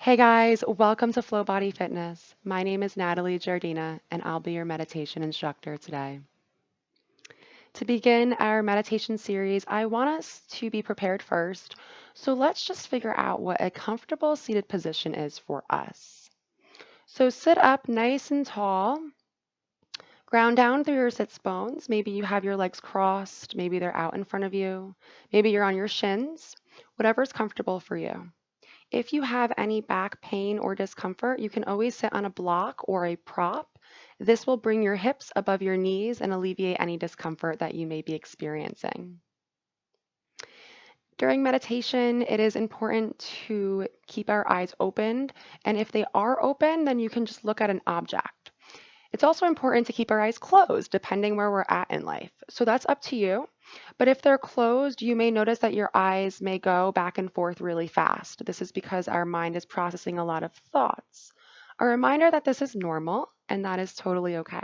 Hey guys, welcome to Flobody Fitness. My name is Natalie Giardina, and I'll be your meditation instructor today. To begin our meditation series, I want us to be prepared first, so let's just figure out what a comfortable seated position is for us. So sit up nice and tall, ground down through your sits bones. Maybe you have your legs crossed, maybe they're out in front of you, maybe you're on your shins, whatever's comfortable for you. If you have any back pain or discomfort, you can always sit on a block or a prop. This will bring your hips above your knees and alleviate any discomfort that you may be experiencing. During meditation, it is important to keep our eyes opened, and if they are open, then you can just look at an object. It's also important to keep our eyes closed, depending where we're at in life. So that's up to you. But if they're closed, you may notice that your eyes may go back and forth really fast. This is because our mind is processing a lot of thoughts. A reminder that this is normal and that is totally okay.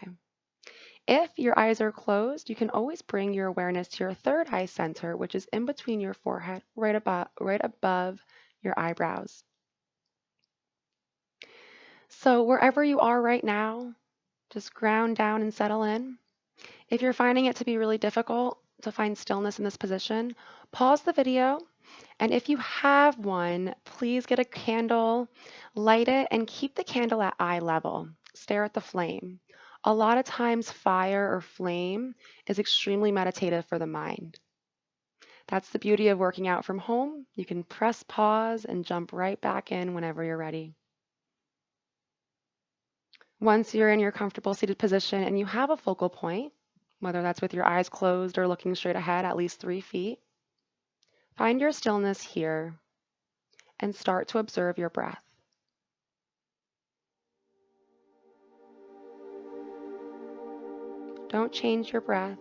If your eyes are closed, you can always bring your awareness to your third eye center, which is in between your forehead, right above your eyebrows. So wherever you are right now, just ground down and settle in. If you're finding it to be really difficult to find stillness in this position, pause the video. And if you have one, please get a candle, light it, and keep the candle at eye level. Stare at the flame. A lot of times, fire or flame is extremely meditative for the mind. That's the beauty of working out from home. You can press pause and jump right back in whenever you're ready. Once you're in your comfortable seated position and you have a focal point, whether that's with your eyes closed or looking straight ahead at least 3 feet, find your stillness here and start to observe your breath. Don't change your breath.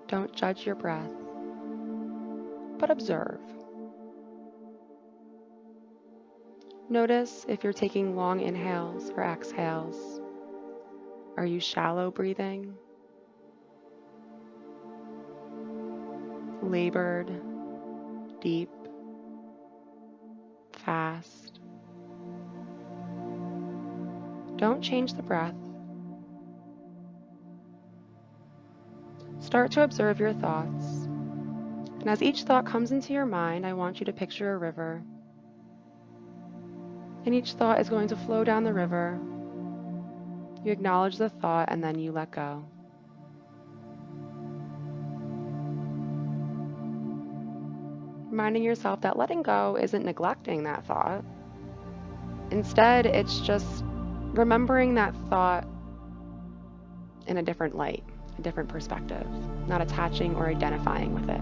Don't judge your breath, but observe. Notice if you're taking long inhales or exhales. Are you shallow breathing? Labored, deep, fast? Don't change the breath. Start to observe your thoughts. And as each thought comes into your mind, I want you to picture a river. And each thought is going to flow down the river. You acknowledge the thought and then you let go. Reminding yourself that letting go isn't neglecting that thought. Instead, it's just remembering that thought in a different light, a different perspective, not attaching or identifying with it.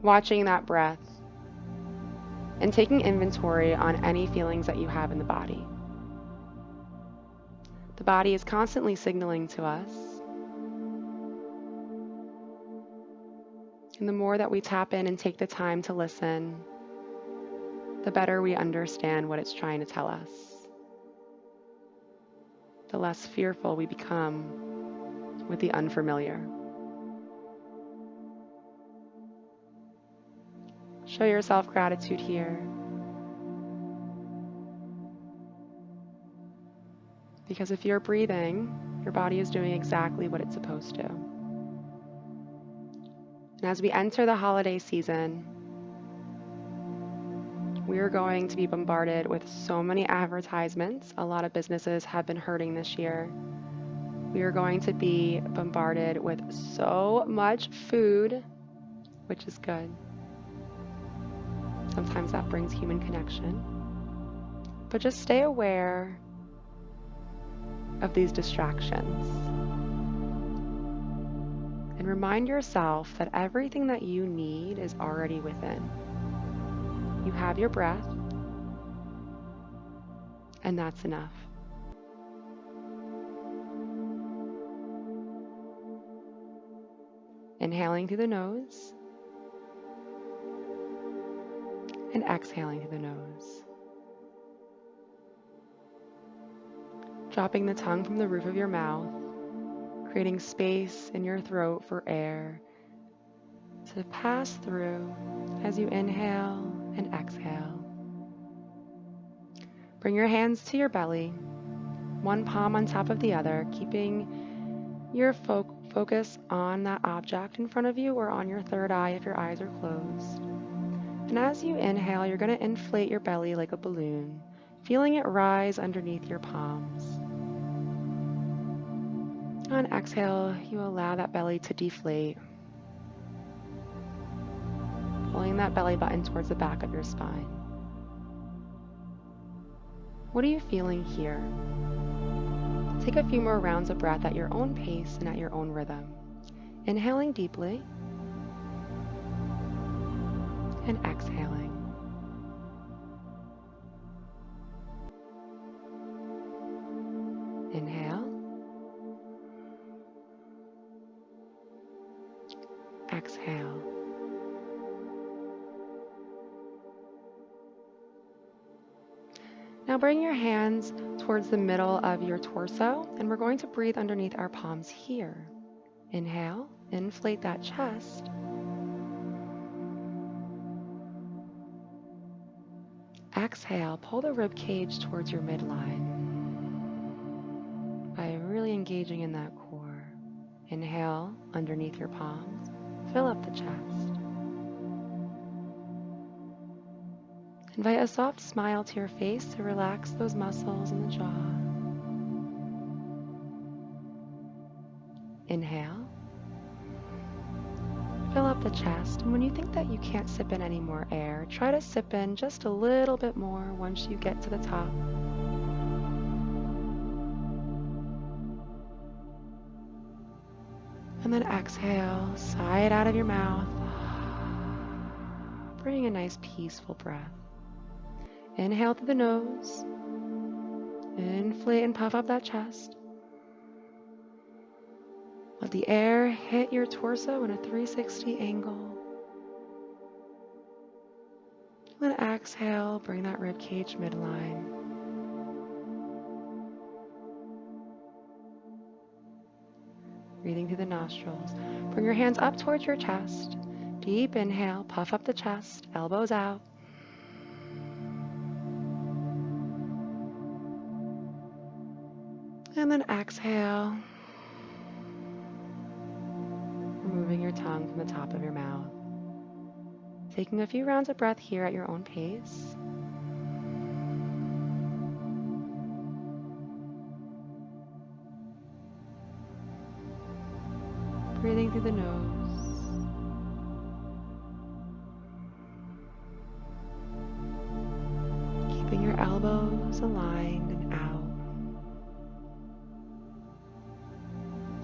Watching that breath and taking inventory on any feelings that you have in the body. The body is constantly signaling to us. And the more that we tap in and take the time to listen, the better we understand what it's trying to tell us. The less fearful we become with the unfamiliar. Show yourself gratitude here. Because if you're breathing, your body is doing exactly what it's supposed to. And as we enter the holiday season, we are going to be bombarded with so many advertisements. A lot of businesses have been hurting this year. We are going to be bombarded with so much food, which is good. Sometimes that brings human connection. But just stay aware of these distractions. And remind yourself that everything that you need is already within. You have your breath, and that's enough. Inhaling through the nose and exhaling through the nose. Dropping the tongue from the roof of your mouth, creating space in your throat for air to pass through as you inhale and exhale. Bring your hands to your belly, one palm on top of the other, keeping your focus on that object in front of you or on your third eye if your eyes are closed. And as you inhale, you're going to inflate your belly like a balloon, feeling it rise underneath your palms. On exhale, you allow that belly to deflate, pulling that belly button towards the back of your spine. What are you feeling here? Take a few more rounds of breath at your own pace and at your own rhythm. Inhaling deeply and exhaling. Inhale. Exhale. Now bring your hands towards the middle of your torso, and we're going to breathe underneath our palms here. Inhale, inflate that chest. Exhale, pull the rib cage towards your midline by really engaging in that core. Inhale underneath your palms, fill up the chest. Invite a soft smile to your face to relax those muscles in the jaw. Inhale. Fill up the chest, and when you think that you can't sip in any more air, try to sip in just a little bit more once you get to the top. And then exhale, sigh it out of your mouth. Bring a nice peaceful breath. Inhale through the nose. Inflate and puff up that chest. Let the air hit your torso in a 360 angle. Then exhale, bring that rib cage midline. Breathing through the nostrils. Bring your hands up towards your chest. Deep inhale, puff up the chest, elbows out. And then exhale, removing your tongue from the top of your mouth. Taking a few rounds of breath here at your own pace. Breathing through the nose. Keeping your elbows aligned and out.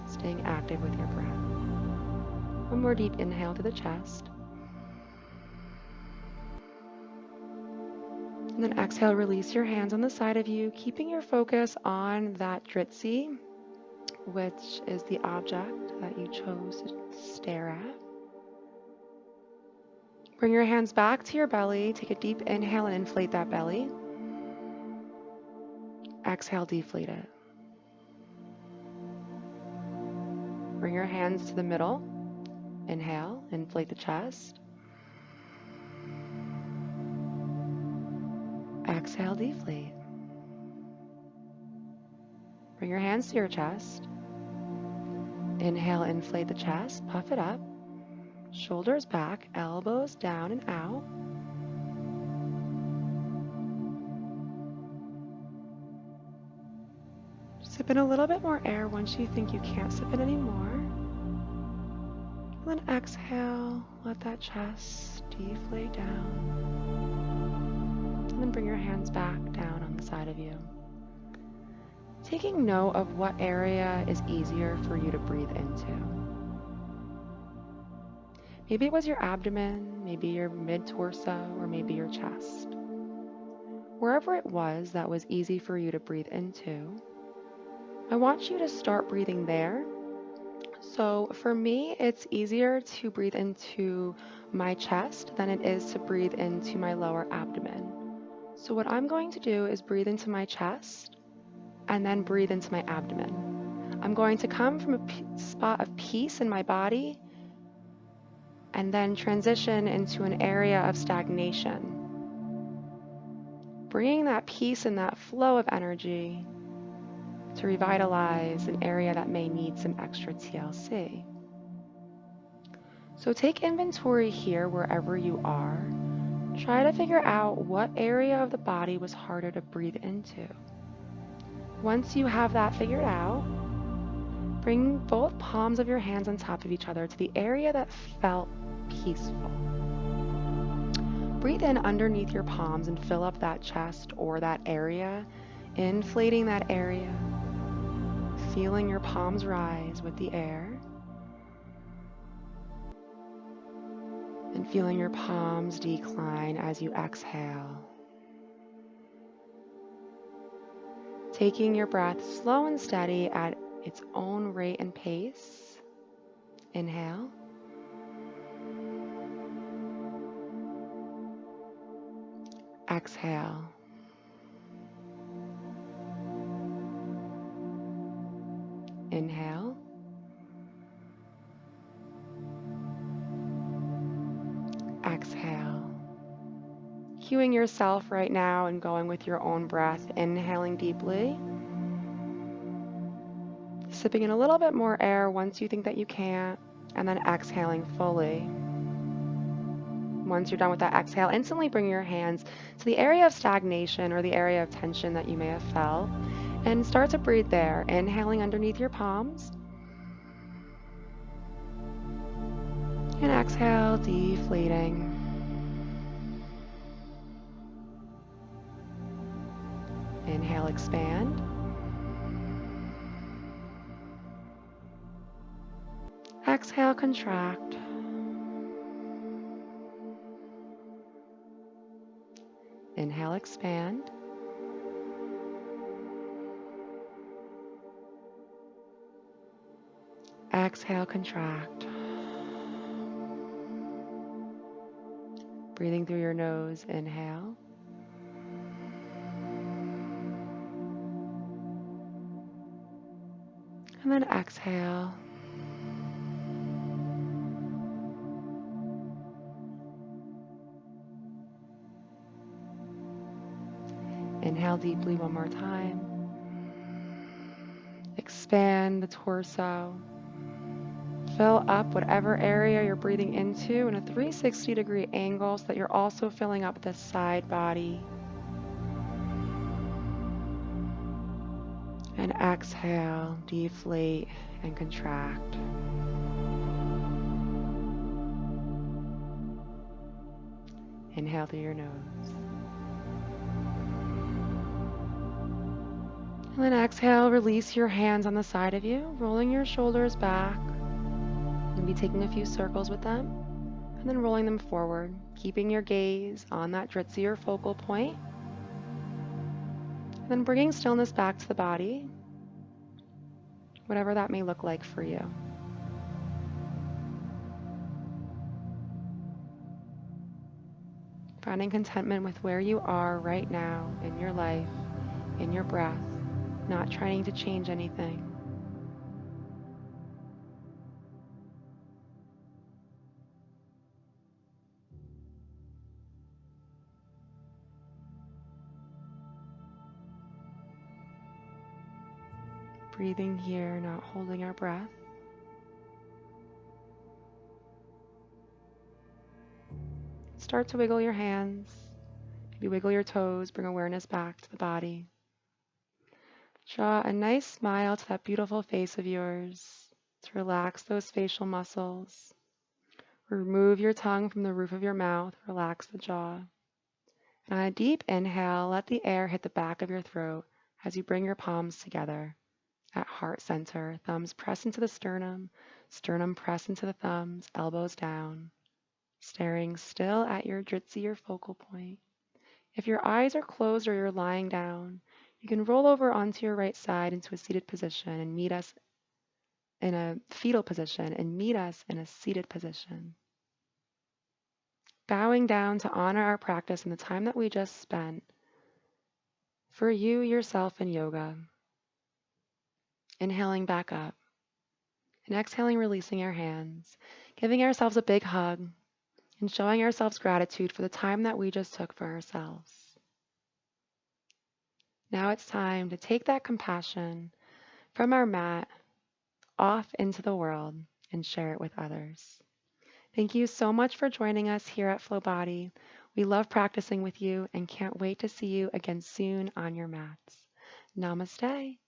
Staying active with your breath. One more deep inhale to the chest. And then exhale, release your hands on the side of you, keeping your focus on that dritsi, which is the object that you chose to stare at. Bring your hands back to your belly. Take a deep inhale and inflate that belly. Exhale, deflate it. Bring your hands to the middle. Inhale, inflate the chest. Exhale, deflate. Bring your hands to your chest. Inhale, inflate the chest, puff it up. Shoulders back, elbows down and out. Sip in a little bit more air once you think you can't sip in anymore. And then exhale, let that chest deflate down. And then bring your hands back down on the side of you. Taking note of what area is easier for you to breathe into. Maybe it was your abdomen, maybe your mid-torso, or maybe your chest. Wherever it was that was easy for you to breathe into, I want you to start breathing there. So for me, it's easier to breathe into my chest than it is to breathe into my lower abdomen. So what I'm going to do is breathe into my chest and then breathe into my abdomen. I'm going to come from a spot of peace in my body and then transition into an area of stagnation. Bringing that peace and that flow of energy to revitalize an area that may need some extra TLC. So take inventory here wherever you are. Try to figure out what area of the body was harder to breathe into. Once you have that figured out, bring both palms of your hands on top of each other to the area that felt peaceful. Breathe in underneath your palms and fill up that chest or that area, inflating that area, feeling your palms rise with the air, and feeling your palms decline as you exhale. Taking your breath slow and steady at its own rate and pace. Inhale. Exhale. Inhale. Exhale. Cueing yourself right now and going with your own breath, inhaling deeply. Sipping in a little bit more air once you think that you can't, and then exhaling fully. Once you're done with that exhale, instantly bring your hands to the area of stagnation or the area of tension that you may have felt, and start to breathe there, inhaling underneath your palms. And exhale, deflating. Inhale, expand. Exhale, contract. Inhale, expand. Exhale, contract. Breathing through your nose, inhale. And then exhale. Inhale deeply one more time. Expand the torso. Fill up whatever area you're breathing into in a 360-degree angle so that you're also filling up the side body. And exhale, deflate and contract. Inhale through your nose. And then exhale, release your hands on the side of you, rolling your shoulders back. Maybe taking a few circles with them, and then rolling them forward, keeping your gaze on that dritzy or focal point. And then bringing stillness back to the body, whatever that may look like for you. Finding contentment with where you are right now in your life, in your breath, not trying to change anything. Breathing here, not holding our breath. Start to wiggle your hands. Maybe wiggle your toes, bring awareness back to the body. Draw a nice smile to that beautiful face of yours to relax those facial muscles. Remove your tongue from the roof of your mouth, relax the jaw. And on a deep inhale, let the air hit the back of your throat as you bring your palms together at heart center. Thumbs press into the sternum, sternum press into the thumbs, elbows down. Staring still at your dritzy or focal point. If your eyes are closed or you're lying down, you can roll over onto your right side into a seated position and meet us in a fetal position and meet us in a seated position. Bowing down to honor our practice and the time that we just spent for you, yourself, and yoga. Inhaling back up And exhaling, releasing our hands, giving ourselves a big hug, and showing ourselves gratitude for the time that we just took for ourselves. Now it's time to take that compassion from our mat off into the world and share it with others. Thank you so much for joining us here at Flobody. We love practicing with you and can't wait to see you again soon on your mats. Namaste.